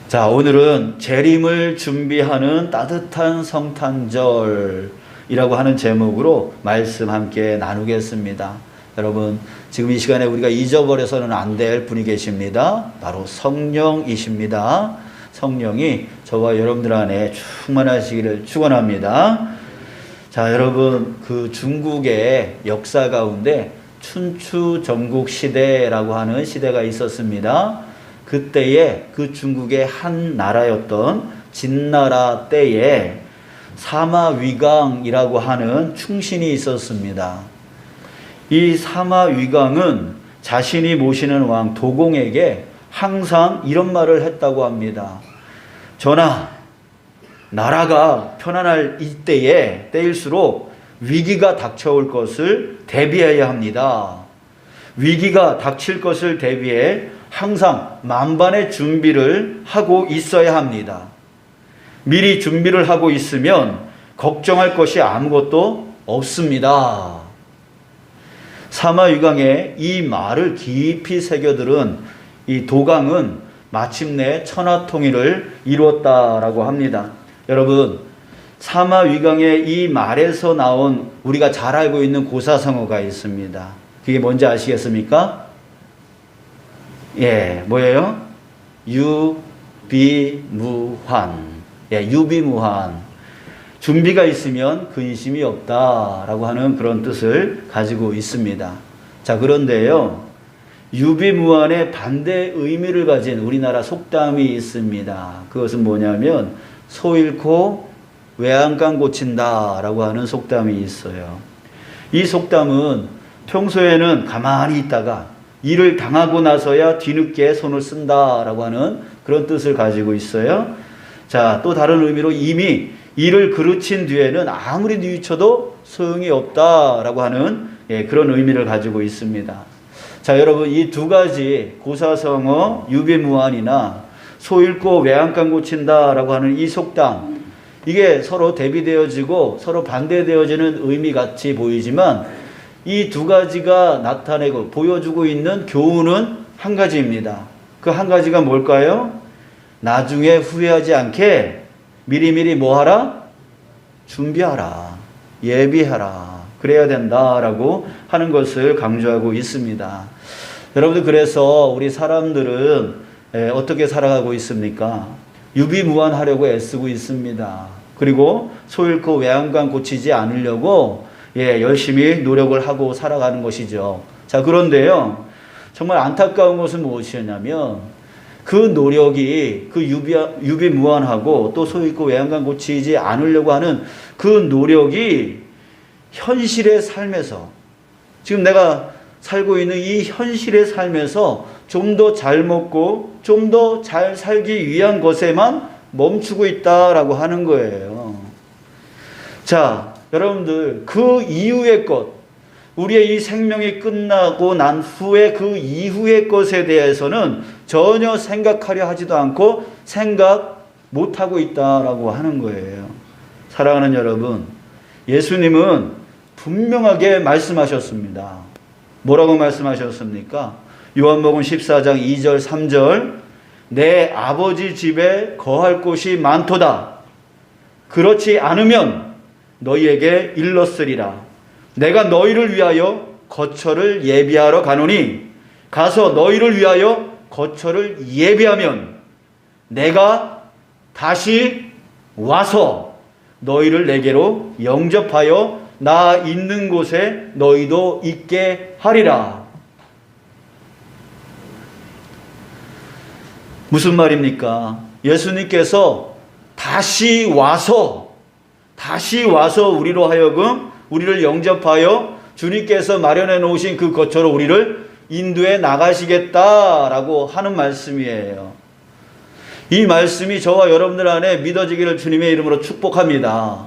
자, 오늘은 재림을 준비하는 따뜻한 성탄절이라고 하는 제목으로 말씀 함께 나누겠습니다. 여러분, 지금 이 시간에 우리가 잊어버려서는 안 될 분이 계십니다. 바로 성령이십니다. 성령이 저와 여러분들 안에 충만하시기를 축원합니다. 자, 여러분, 그 중국의 역사 가운데 춘추 전국 시대라고 하는 시대가 있었습니다. 그때에 그 중국의 한 나라였던 진나라 때에 사마위강이라고 하는 충신이 있었습니다. 이 사마위강은 자신이 모시는 왕 도공에게 항상 이런 말을 했다고 합니다. 전하, 나라가 편안할 때일수록 위기가 닥쳐올 것을 대비해야 합니다. 위기가 닥칠 것을 대비해 항상 만반의 준비를 하고 있어야 합니다. 미리 준비를 하고 있으면 걱정할 것이 아무것도 없습니다. 사마위강의 이 말을 깊이 새겨들은 이 도강은 마침내 천하통일을 이루었다라고 합니다. 여러분, 사마위강의 이 말에서 나온 우리가 잘 알고 있는 고사성어가 있습니다. 그게 뭔지 아시겠습니까? 예, 뭐예요? 유비무환. 예, 유비무환. 준비가 있으면 근심이 없다라고 하는 그런 뜻을 가지고 있습니다. 자, 그런데요, 유비무환의 반대 의미를 가진 우리나라 속담이 있습니다. 그것은 뭐냐면 소 잃고 외양간 고친다라고 하는 속담이 있어요. 이 속담은 평소에는 가만히 있다가 일을 당하고 나서야 뒤늦게 손을 쓴다라고 하는 그런 뜻을 가지고 있어요. 자, 또 다른 의미로 이미 일을 그르친 뒤에는 아무리 뉘우쳐도 소용이 없다라고 하는 그런 의미를 가지고 있습니다. 자, 여러분, 이 두 가지 고사성어 유비무환이나 소 잃고 외양간 고친다라고 하는 이 속담, 이게 서로 대비되어지고 서로 반대되어지는 의미 같이 보이지만 이 두 가지가 나타내고 보여주고 있는 교훈은 한 가지입니다. 그 한 가지가 뭘까요? 나중에 후회하지 않게 미리미리 뭐 하라? 준비하라. 예비하라. 그래야 된다라고 하는 것을 강조하고 있습니다. 여러분들, 그래서 우리 사람들은 어떻게 살아가고 있습니까? 유비무환하려고 애쓰고 있습니다. 그리고 소 잃고 외양간 고치지 않으려고 열심히 노력을 하고 살아가는 것이죠. 자, 그런데요, 정말 안타까운 것은 무엇이었냐면 그 노력이 그 유비무환하고 또 소 잃고 외양간 고치지 않으려고 하는 그 노력이 현실의 삶에서, 지금 내가 살고 있는 이 현실의 삶에서 좀 더 잘 먹고 좀 더 잘 살기 위한 것에만 멈추고 있다라고 하는 거예요. 자, 여러분들, 그 이후의 것, 우리의 이 생명이 끝나고 난 후에 그 이후의 것에 대해서는 전혀 생각하려 하지도 않고 생각 못하고 있다라고 하는 거예요. 사랑하는 여러분, 예수님은 분명하게 말씀하셨습니다. 뭐라고 말씀하셨습니까? 요한복음 14장 2절 3절, 내 아버지 집에 거할 곳이 많도다. 그렇지 않으면 너희에게 일렀으리라. 내가 너희를 위하여 거처를 예비하러 가노니 가서 너희를 위하여 거처를 예비하면 내가 다시 와서 너희를 내게로 영접하여 나 있는 곳에 너희도 있게 하리라. 무슨 말입니까? 예수님께서 다시 와서 우리로 하여금 우리를 영접하여 주님께서 마련해 놓으신 그 거처로 우리를 인도해 나가시겠다라고 하는 말씀이에요. 이 말씀이 저와 여러분들 안에 믿어지기를 주님의 이름으로 축복합니다.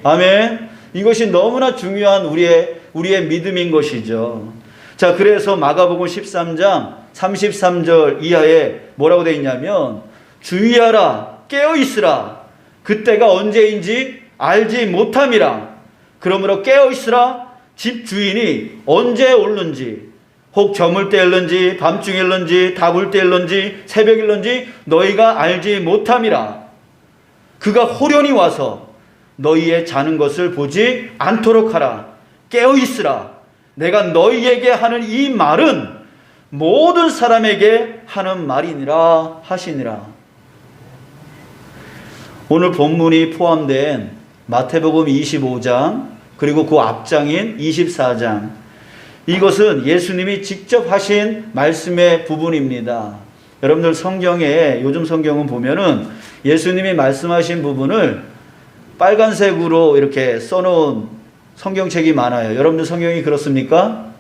아멘. 이것이 너무나 중요한 우리의 믿음인 것이죠. 자, 그래서 마가복음 13장 33절 이하에 뭐라고 되어 있냐면, 주의하라, 깨어있으라, 그때가 언제인지 알지 못함이라. 그러므로 깨어있으라, 집 주인이 언제 오는지 혹 저물 때일런지 밤중일런지 다굴 때일런지 새벽일런지 너희가 알지 못함이라. 그가 호련히 와서 너희의 자는 것을 보지 않도록 하라. 깨어 있으라. 내가 너희에게 하는 이 말은 모든 사람에게 하는 말이니라 하시니라. 오늘 본문이 포함된 마태복음 25장 그리고 그 앞장인 24장, 이것은 예수님이 직접 하신 말씀의 부분입니다. 여러분들 성경에, 요즘 성경은 보면은 예수님이 말씀하신 부분을 빨간색으로 이렇게 써놓은 성경책이 많아요. 여러분들 성경이 그렇습니까?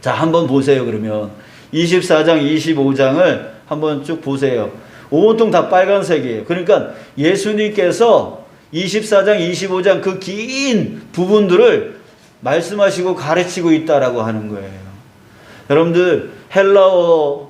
자, 한번 보세요. 그러면 24장, 25장을 한번 쭉 보세요. 온통 다 빨간색이에요. 그러니까 예수님께서 24장, 25장 그 긴 부분들을 말씀하시고 가르치고 있다라고 하는 거예요. 여러분들 헬라어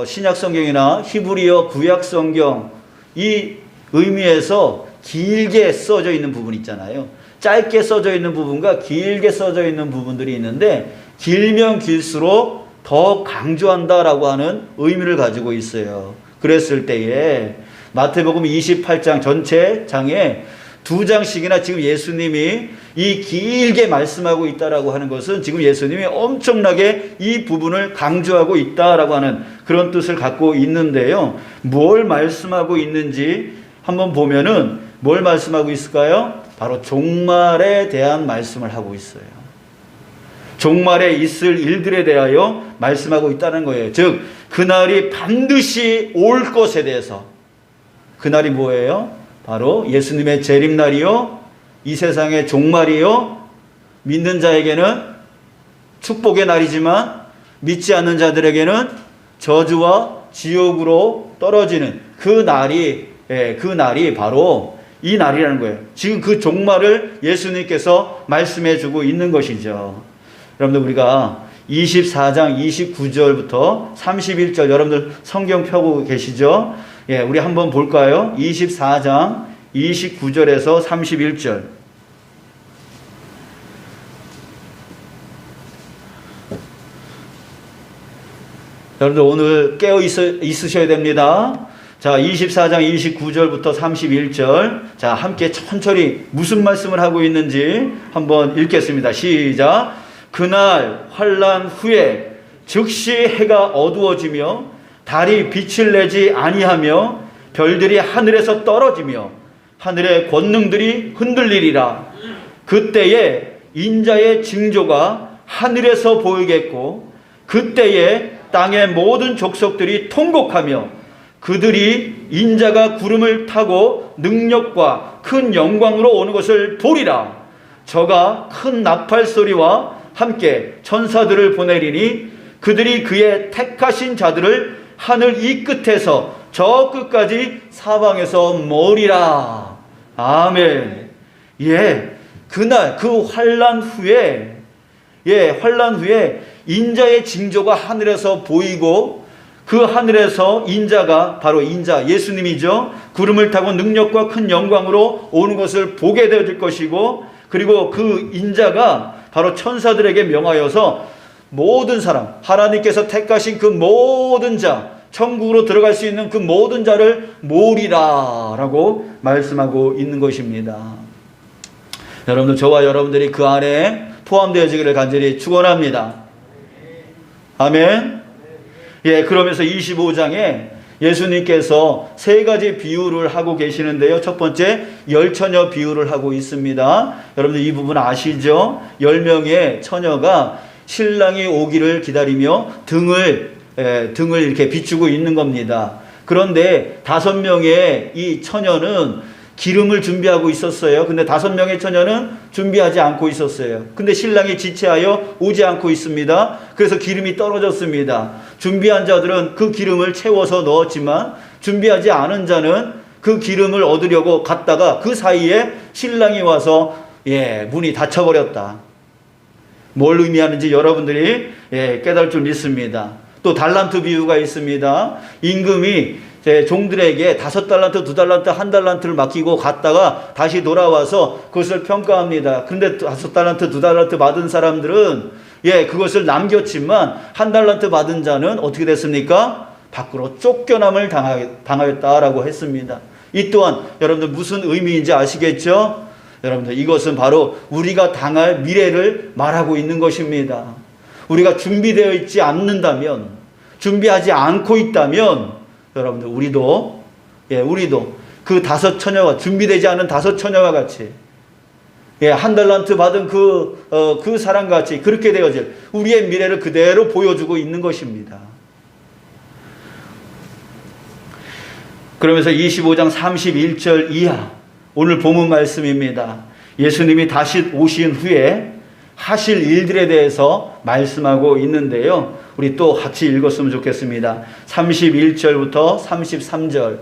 신약 성경이나 히브리어 구약 성경, 이 의미에서 길게 써져 있는 부분 있잖아요. 짧게 써져 있는 부분과 길게 써져 있는 부분들이 있는데, 길면 길수록 더 강조한다라고 하는 의미를 가지고 있어요. 그랬을 때에 마태복음 28장 전체 장에 2장씩이나 지금 예수님이 이 길게 말씀하고 있다라고 하는 것은 지금 예수님이 엄청나게 이 부분을 강조하고 있다라고 하는 그런 뜻을 갖고 있는데요. 뭘 말씀하고 있는지 한번 보면은 뭘 말씀하고 있을까요? 바로 종말에 대한 말씀을 하고 있어요. 종말에 있을 일들에 대하여 말씀하고 있다는 거예요. 즉 그날이 반드시 올 것에 대해서. 그날이 뭐예요? 바로 예수님의 재림날이요, 이 세상의 종말이요, 믿는 자에게는 축복의 날이지만 믿지 않는 자들에게는 저주와 지옥으로 떨어지는 그 날이 바로 이 날이라는 거예요. 지금 그 종말을 예수님께서 말씀해 주고 있는 것이죠. 여러분들 우리가 24장 29절부터 31절, 여러분들 성경 펴고 계시죠? 예, 우리 한번 볼까요? 24장 29절에서 31절. 여러분들 오늘 깨어 있으셔야 됩니다. 자, 24장 29절부터 31절. 자, 함께 천천히 무슨 말씀을 하고 있는지 한번 읽겠습니다. 시작. 그날 환난 후에 즉시 해가 어두워지며 달이 빛을 내지 아니하며 별들이 하늘에서 떨어지며 하늘의 권능들이 흔들리리라. 그때에 인자의 징조가 하늘에서 보이겠고 그때에 땅의 모든 족속들이 통곡하며 그들이 인자가 구름을 타고 능력과 큰 영광으로 오는 것을 보리라. 저가 큰 나팔 소리와 함께 천사들을 보내리니 그들이 그의 택하신 자들을 하늘 이 끝에서 저 끝까지 사방에서 모으리라. 아멘. 예, 그날 그 환난 후에, 환난 후에 인자의 징조가 하늘에서 보이고 그 하늘에서 인자가, 바로 인자 예수님이죠, 구름을 타고 능력과 큰 영광으로 오는 것을 보게 될 것이고, 그리고 그 인자가 바로 천사들에게 명하여서 모든 사람, 하나님께서 택하신 그 모든 자, 천국으로 들어갈 수 있는 그 모든 자를 모으리라 라고 말씀하고 있는 것입니다. 여러분들, 저와 여러분들이 그 안에 포함되어지기를 간절히 축원합니다. 아멘. 예, 그러면서 25장에 예수님께서 세 가지 비유를 하고 계시는데요. 첫 번째, 열처녀 비유를 하고 있습니다. 여러분들 이 부분 아시죠? 10명의 처녀가 신랑이 오기를 기다리며 등을 이렇게 비추고 있는 겁니다. 그런데 5명의 이 처녀는 기름을 준비하고 있었어요. 근데 5명의 처녀는 준비하지 않고 있었어요. 근데 신랑이 지체하여 오지 않고 있습니다. 그래서 기름이 떨어졌습니다. 준비한 자들은 그 기름을 채워서 넣었지만 준비하지 않은 자는 그 기름을 얻으려고 갔다가 그 사이에 신랑이 와서 문이 닫혀버렸다. 뭘 의미하는지 여러분들이 깨달을 줄 믿습니다. 또 달란트 비유가 있습니다. 임금이 종들에게 5달란트, 2달란트, 1달란트를 맡기고 갔다가 다시 돌아와서 그것을 평가합니다. 그런데 5달란트, 2달란트 받은 사람들은 그것을 남겼지만 한 달란트 받은 자는 어떻게 됐습니까? 밖으로 쫓겨남을 당하였다라고 했습니다. 이 또한 여러분들 무슨 의미인지 아시겠죠? 여러분들 이것은 바로 우리가 당할 미래를 말하고 있는 것입니다. 우리가 준비되어 있지 않는다면, 준비하지 않고 있다면 여러분들 우리도 그 5 처녀와 준비되지 않은 5 처녀와 같이 한 달란트 받은 그 사람과 같이 그렇게 되어질 우리의 미래를 그대로 보여주고 있는 것입니다. 그러면서 25장 31절 이하 오늘 본문 말씀입니다. 예수님이 다시 오신 후에 하실 일들에 대해서 말씀하고 있는데요. 우리 또 같이 읽었으면 좋겠습니다. 31절부터 33절.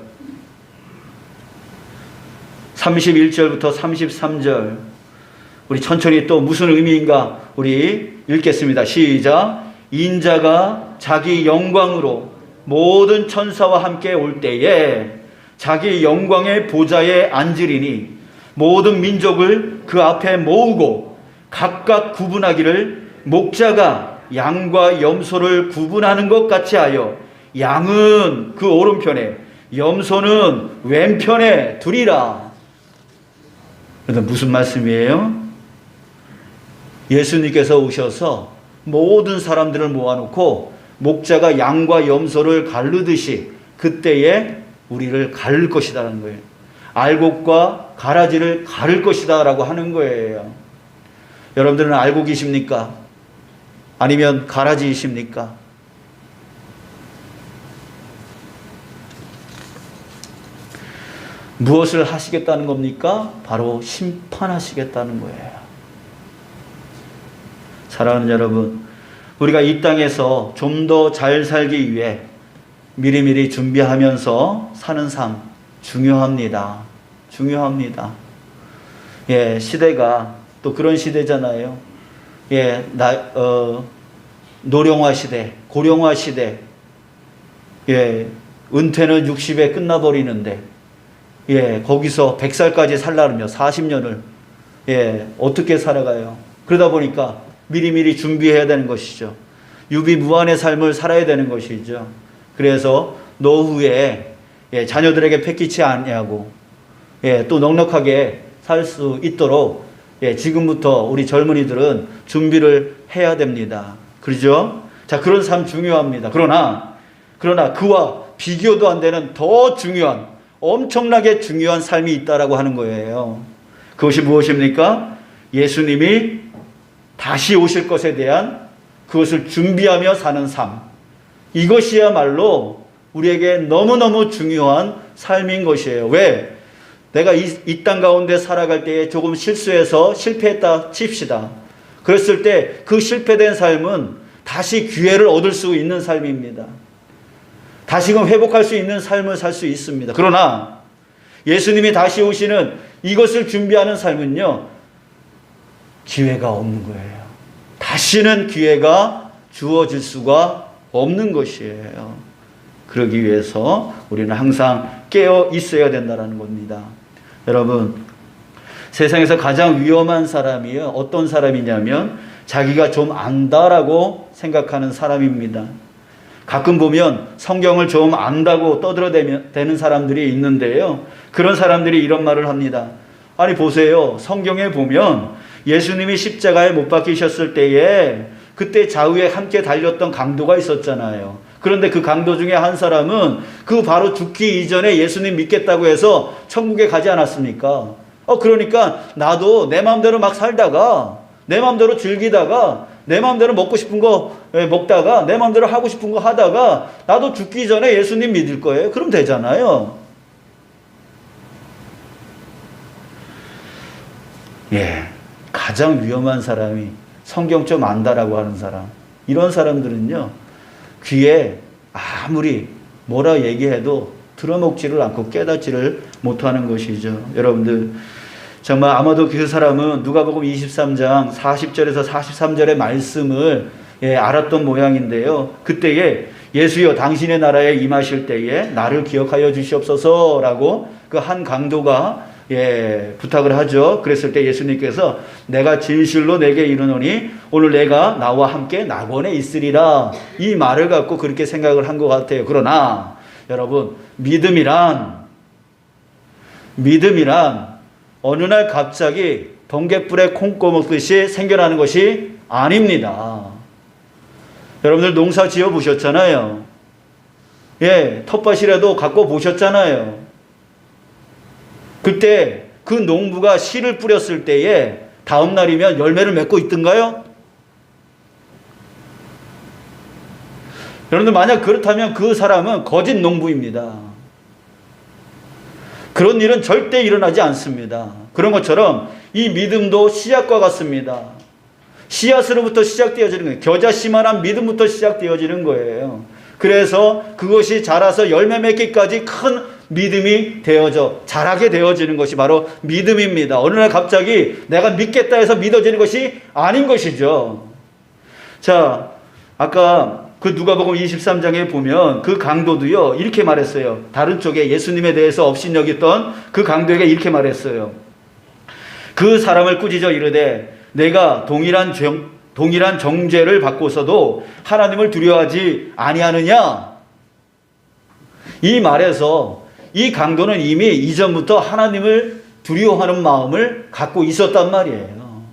31절부터 33절. 우리 천천히 또 무슨 의미인가 우리 읽겠습니다. 시작. 인자가 자기 영광으로 모든 천사와 함께 올 때에 자기 영광의 보좌에 앉으리니 모든 민족을 그 앞에 모으고 각각 구분하기를 목자가 양과 염소를 구분하는 것 같이 하여 양은 그 오른편에 염소는 왼편에 두리라. 그런데 무슨 말씀이에요? 예수님께서 오셔서 모든 사람들을 모아놓고 목자가 양과 염소를 가르듯이 그때에 우리를 가를 것이라는 거예요. 알곡과 가라지를 가를 것이다 라고 하는 거예요. 여러분들은 알고 계십니까? 아니면 가라지이십니까? 무엇을 하시겠다는 겁니까? 바로 심판하시겠다는 거예요. 사랑하는 여러분, 우리가 이 땅에서 좀 더 잘 살기 위해 미리미리 준비하면서 사는 삶 중요합니다. 중요합니다. 시대가 또 그런 시대잖아요. 노령화 시대, 고령화 시대. 은퇴는 60에 끝나버리는데, 거기서 100살까지 살라면요. 40년을. 어떻게 살아가요? 그러다 보니까 미리미리 준비해야 되는 것이죠. 유비무환의 삶을 살아야 되는 것이죠. 그래서 노후에 자녀들에게 패기치 아니하고 또 넉넉하게 살 수 있도록 지금부터 우리 젊은이들은 준비를 해야 됩니다. 그렇죠? 자, 그런 삶 중요합니다. 그러나 그와 비교도 안 되는 더 중요한, 엄청나게 중요한 삶이 있다라고 하는 거예요. 그것이 무엇입니까? 예수님이 다시 오실 것에 대한 그것을 준비하며 사는 삶. 이것이야말로 우리에게 너무너무 중요한 삶인 것이에요. 왜? 내가 이 땅 가운데 살아갈 때에 조금 실수해서 실패했다 칩시다. 그랬을 때 그 실패된 삶은 다시 기회를 얻을 수 있는 삶입니다. 다시금 회복할 수 있는 삶을 살 수 있습니다. 그러나 예수님이 다시 오시는 이것을 준비하는 삶은요, 기회가 없는 거예요. 다시는 기회가 주어질 수가 없는 것이에요. 그러기 위해서 우리는 항상 깨어 있어야 된다는 겁니다. 여러분, 세상에서 가장 위험한 사람이 어떤 사람이냐면 자기가 좀 안다라고 생각하는 사람입니다. 가끔 보면 성경을 좀 안다고 떠들어대는 사람들이 있는데요. 그런 사람들이 이런 말을 합니다. 아니 보세요. 성경에 보면 예수님이 십자가에 못 박히셨을 때에 그때 좌우에 함께 달렸던 강도가 있었잖아요. 그런데 그 강도 중에 한 사람은 그 바로 죽기 이전에 예수님 믿겠다고 해서 천국에 가지 않았습니까? 그러니까 나도 내 마음대로 막 살다가, 내 마음대로 즐기다가, 내 마음대로 먹고 싶은 거 먹다가, 내 마음대로 하고 싶은 거 하다가 나도 죽기 전에 예수님 믿을 거예요. 그럼 되잖아요. 가장 위험한 사람이 성경 좀 안다라고 하는 사람. 이런 사람들은요, 귀에 아무리 뭐라 얘기해도 들어먹지를 않고 깨닫지를 못하는 것이죠. 여러분들, 정말 아마도 그 사람은 누가복음 23장 40절에서 43절의 말씀을 알았던 모양인데요. 그때에 예수여 당신의 나라에 임하실 때에 나를 기억하여 주시옵소서라고 그 한 강도가 부탁을 하죠. 그랬을 때 예수님께서 내가 진실로 내게 이르노니 오늘 내가 나와 함께 낙원에 있으리라, 이 말을 갖고 그렇게 생각을 한 것 같아요. 그러나 여러분, 믿음이란 어느 날 갑자기 번갯불에 콩 꼬먹듯이 생겨나는 것이 아닙니다. 여러분들 농사 지어 보셨잖아요. 텃밭이라도 갖고 보셨잖아요. 그때 그 농부가 씨를 뿌렸을 때에 다음 날이면 열매를 맺고 있던가요? 여러분들, 만약 그렇다면 그 사람은 거짓 농부입니다. 그런 일은 절대 일어나지 않습니다. 그런 것처럼 이 믿음도 씨앗과 같습니다. 씨앗으로부터 시작되어지는 거예요. 겨자씨만한 믿음부터 시작되어지는 거예요. 그래서 그것이 자라서 열매 맺기까지 큰 믿음이 되어져 자라게 되어지는 것이 바로 믿음입니다. 어느 날 갑자기 내가 믿겠다 해서 믿어지는 것이 아닌 것이죠. 자, 아까 그 누가복음 23장에 보면 그 강도도요, 이렇게 말했어요. 다른 쪽에 예수님에 대해서 업신여겼던 그 강도에게 이렇게 말했어요. 그 사람을 꾸짖어 이르되 내가 동일한 정죄를 받고서도 하나님을 두려워하지 아니하느냐. 이 말에서 이 강도는 이미 이전부터 하나님을 두려워하는 마음을 갖고 있었단 말이에요.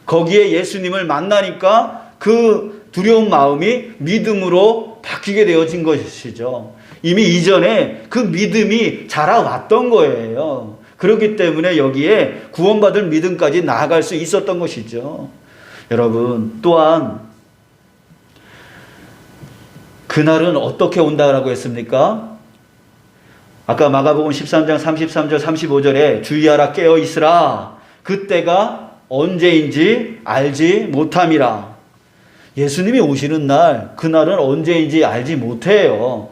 거기에 예수님을 만나니까 그 두려운 마음이 믿음으로 바뀌게 되어진 것이죠. 이미 이전에 그 믿음이 자라왔던 거예요. 그렇기 때문에 여기에 구원받을 믿음까지 나아갈 수 있었던 것이죠. 여러분, 또한 그날은 어떻게 온다라고 했습니까? 아까 마가복음 13장 33절 35절에 주의하라 깨어 있으라, 그때가 언제인지 알지 못함이라. 예수님이 오시는 날, 그날은 언제인지 알지 못해요.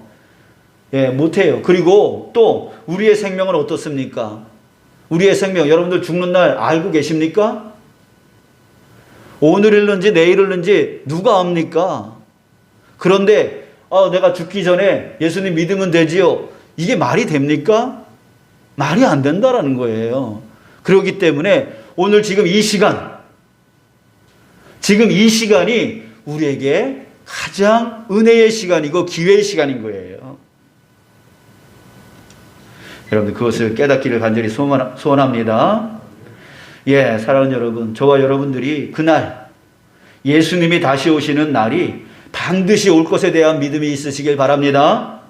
못해요. 그리고 또 우리의 생명은 어떻습니까? 우리의 생명, 여러분들 죽는 날 알고 계십니까? 오늘일는지 내일일는지 누가 압니까? 그런데 내가 죽기 전에 예수님 믿으면 되지요. 이게 말이 됩니까? 말이 안 된다라는 거예요. 그렇기 때문에 오늘 지금 이 시간이 우리에게 가장 은혜의 시간이고 기회의 시간인 거예요. 여러분들, 그것을 깨닫기를 간절히 소원합니다. 사랑하는 여러분, 저와 여러분들이 그날 예수님이 다시 오시는 날이 반드시 올 것에 대한 믿음이 있으시길 바랍니다.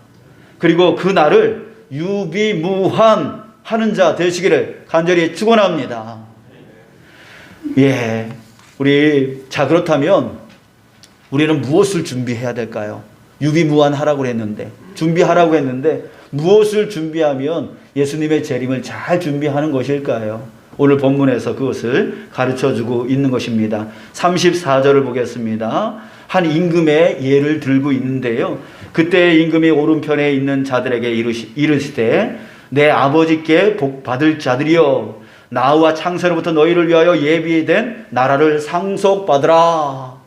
그리고 그 날을 유비무환하는 자 되시기를 간절히 축원합니다. 그렇다면 우리는 무엇을 준비해야 될까요? 유비무환하라고 준비하라고 했는데 무엇을 준비하면 예수님의 재림을 잘 준비하는 것일까요? 오늘 본문에서 그것을 가르쳐주고 있는 것입니다. 34절을 보겠습니다. 한 임금의 예를 들고 있는데요. 그때 임금이 오른편에 있는 자들에게 이르시되 내 아버지께 복 받을 자들이여, 나와 창세로부터 너희를 위하여 예비된 나라를 상속받으라.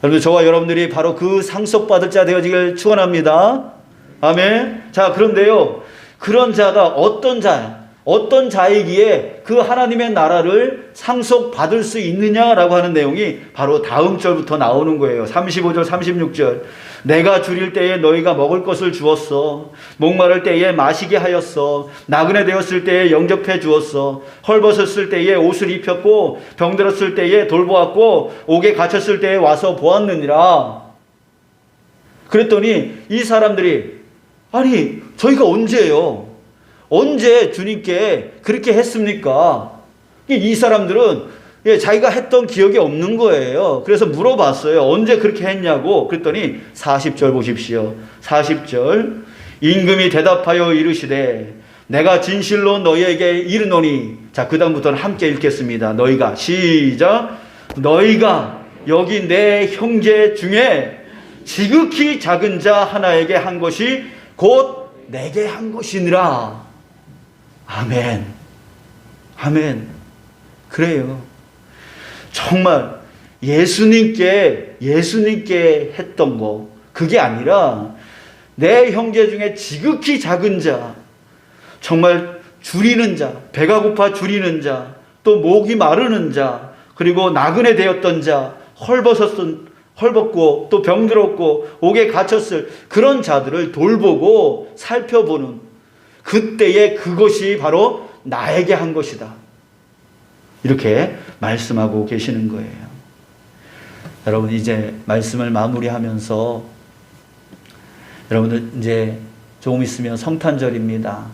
여러분, 저와 여러분들이 바로 그 상속받을 자 되어지길 축원합니다. 아멘. 자, 그런데요, 그런 자가 어떤 자이기에 그 하나님의 나라를 상속받을 수 있느냐라고 하는 내용이 바로 다음 절부터 나오는 거예요. 35절 36절. 내가 줄일 때에 너희가 먹을 것을 주었어. 목마를 때에 마시게 하였어. 나그네 되었을 때에 영접해 주었어. 헐벗었을 때에 옷을 입혔고 병들었을 때에 돌보았고 옥에 갇혔을 때에 와서 보았느니라. 그랬더니 이 사람들이, 아니 저희가 언제 주님께 그렇게 했습니까? 이 사람들은 자기가 했던 기억이 없는 거예요. 그래서 물어봤어요. 언제 그렇게 했냐고. 그랬더니 40절 보십시오. 40절. 임금이 대답하여 이르시되 내가 진실로 너희에게 이르노니. 자, 그 다음부터는 함께 읽겠습니다. 너희가, 시작. 너희가 여기 내 형제 중에 지극히 작은 자 하나에게 한 것이 곧 내게 한 것이니라. 아멘. 아멘. 그래요. 정말 예수님께 했던 거, 그게 아니라 내 형제 중에 지극히 작은 자, 정말 줄이는 자, 배가 고파 줄이는 자, 또 목이 마르는 자, 그리고 나그네 되었던 자, 헐벗고 또 병들었고 옥에 갇혔을 그런 자들을 돌보고 살펴보는 그때에 그것이 바로 나에게 한 것이다. 이렇게 말씀하고 계시는 거예요. 여러분, 이제 말씀을 마무리하면서 여러분들 이제 조금 있으면 성탄절입니다.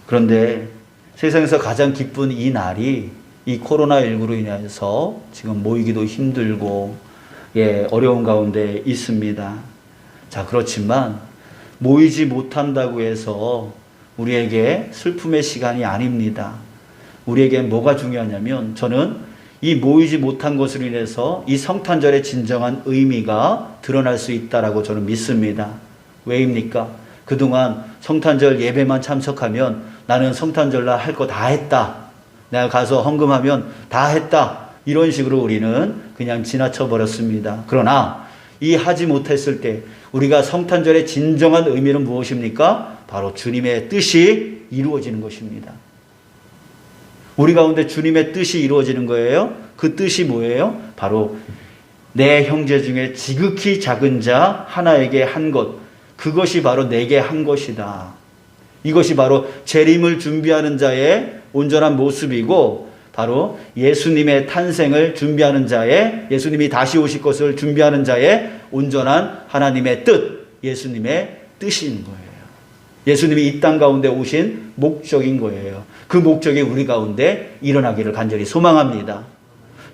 그런데 세상에서 가장 기쁜 이 날이 이 코로나19로 인해서 지금 모이기도 힘들고 어려운 가운데 있습니다. 자, 그렇지만 모이지 못한다고 해서 우리에게 슬픔의 시간이 아닙니다. 우리에게 뭐가 중요하냐면 저는 이 모이지 못한 것으로 인해서 이 성탄절의 진정한 의미가 드러날 수 있다라고 저는 믿습니다. 왜입니까? 그동안 성탄절 예배만 참석하면 나는 성탄절날 할 거 다 했다. 내가 가서 헌금하면 다 했다. 이런 식으로 우리는 그냥 지나쳐 버렸습니다. 그러나 이 하지 못했을 때 우리가 성탄절의 진정한 의미는 무엇입니까? 바로 주님의 뜻이 이루어지는 것입니다. 우리 가운데 주님의 뜻이 이루어지는 거예요. 그 뜻이 뭐예요? 바로 내 형제 중에 지극히 작은 자 하나에게 한 것, 그것이 바로 내게 한 것이다. 이것이 바로 재림을 준비하는 자의 온전한 모습이고 바로 예수님의 탄생을 준비하는 자의, 예수님이 다시 오실 것을 준비하는 자의 온전한 하나님의 뜻, 예수님의 뜻인 거예요. 예수님이 이 땅 가운데 오신 목적인 거예요. 그 목적이 우리 가운데 일어나기를 간절히 소망합니다.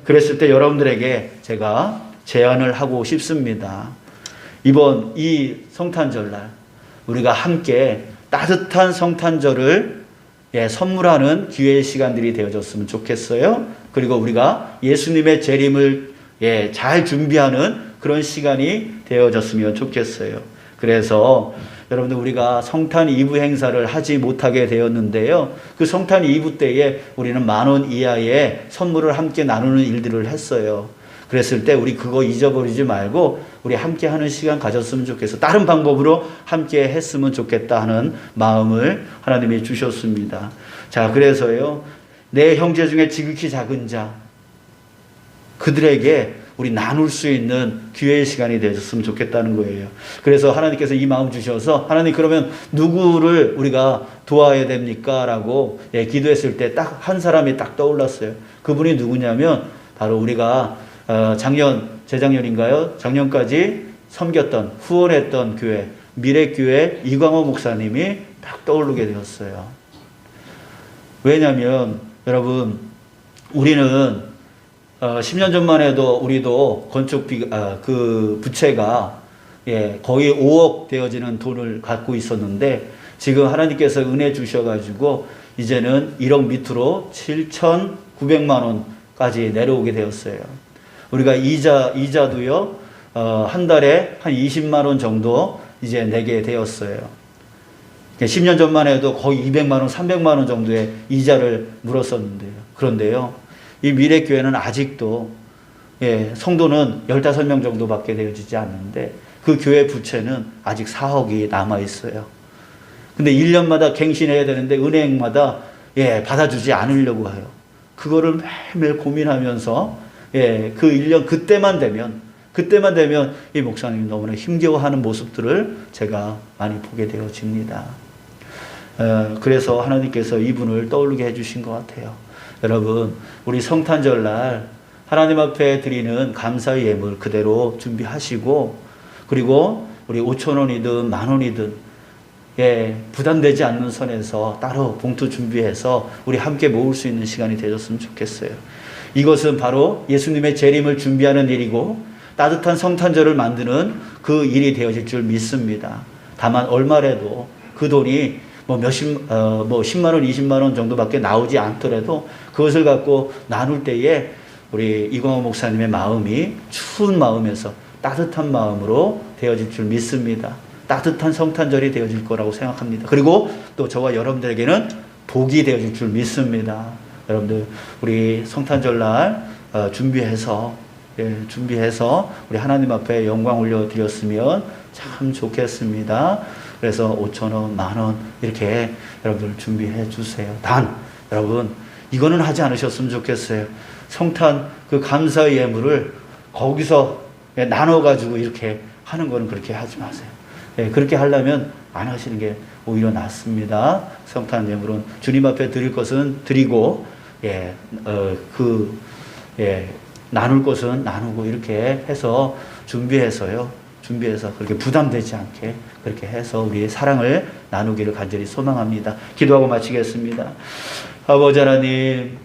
그랬을 때 여러분들에게 제가 제안을 하고 싶습니다. 이번 이 성탄절날 우리가 함께 따뜻한 성탄절을 선물하는 기회의 시간들이 되어졌으면 좋겠어요. 그리고 우리가 예수님의 재림을 잘 준비하는 그런 시간이 되어졌으면 좋겠어요. 그래서 여러분들 우리가 성탄 2부 행사를 하지 못하게 되었는데요. 그 성탄 2부 때에 우리는 10,000원 이하의 선물을 함께 나누는 일들을 했어요. 그랬을 때 우리 그거 잊어버리지 말고 우리 함께 하는 시간 가졌으면 좋겠어. 다른 방법으로 함께 했으면 좋겠다 하는 마음을 하나님이 주셨습니다. 자, 그래서요. 내 형제 중에 지극히 작은 자, 그들에게 우리 나눌 수 있는 기회의 시간이 되었으면 좋겠다는 거예요. 그래서 하나님께서 이 마음 주셔서 하나님 그러면 누구를 우리가 도와야 됩니까? 라고 기도했을 때 딱 한 사람이 딱 떠올랐어요. 그분이 누구냐면 바로 우리가 재작년인가요? 작년까지 섬겼던, 후원했던 교회, 미래교회 이광호 목사님이 딱 떠오르게 되었어요. 왜냐하면 여러분, 우리는 10년 전만 해도 우리도 그 부채가 거의 5억 되어지는 돈을 갖고 있었는데 지금 하나님께서 은혜 주셔가지고 이제는 1억 밑으로 7,900만 원까지 내려오게 되었어요. 우리가 이자도요, 한 달에 한 20만 원 정도 이제 내게 되었어요. 10년 전만 해도 거의 200만 원, 300만 원 정도의 이자를 물었었는데요. 그런데요, 이 미래교회는 아직도 성도는 15명 정도밖에 되어지지 않는데 그 교회 부채는 아직 4억이 남아있어요. 근데 1년마다 갱신해야 되는데 은행마다 받아주지 않으려고 해요. 그거를 매일 고민하면서 그 1년 그때만 되면 이 목사님이 너무나 힘겨워하는 모습들을 제가 많이 보게 되어집니다. 그래서 하나님께서 이분을 떠오르게 해주신 것 같아요. 여러분, 우리 성탄절날 하나님 앞에 드리는 감사의 예물 그대로 준비하시고, 그리고 우리 5,000원이든 10,000원이든 부담되지 않는 선에서 따로 봉투 준비해서 우리 함께 모을 수 있는 시간이 되었으면 좋겠어요. 이것은 바로 예수님의 재림을 준비하는 일이고 따뜻한 성탄절을 만드는 그 일이 되어질 줄 믿습니다. 다만 얼마라도 그 돈이 10만 원, 20만 원 정도밖에 나오지 않더라도 그것을 갖고 나눌 때에 우리 이광호 목사님의 마음이 추운 마음에서 따뜻한 마음으로 되어질 줄 믿습니다. 따뜻한 성탄절이 되어질 거라고 생각합니다. 그리고 또 저와 여러분들에게는 복이 되어질 줄 믿습니다. 여러분들 우리 성탄절날 준비해서 우리 하나님 앞에 영광 올려드렸으면 참 좋겠습니다. 그래서 5,000원, 10,000원 이렇게 여러분들 준비해 주세요. 단, 여러분 이거는 하지 않으셨으면 좋겠어요. 성탄 그 감사의 예물을 거기서 나눠가지고 이렇게 하는 거는 그렇게 하지 마세요. 예, 그렇게 하려면 안 하시는 게 오히려 낫습니다. 성탄 예물은 주님 앞에 드릴 것은 드리고, 나눌 것은 나누고 이렇게 해서 준비해서 그렇게 부담되지 않게 그렇게 해서 우리의 사랑을 나누기를 간절히 소망합니다. 기도하고 마치겠습니다. 아버지 하나님,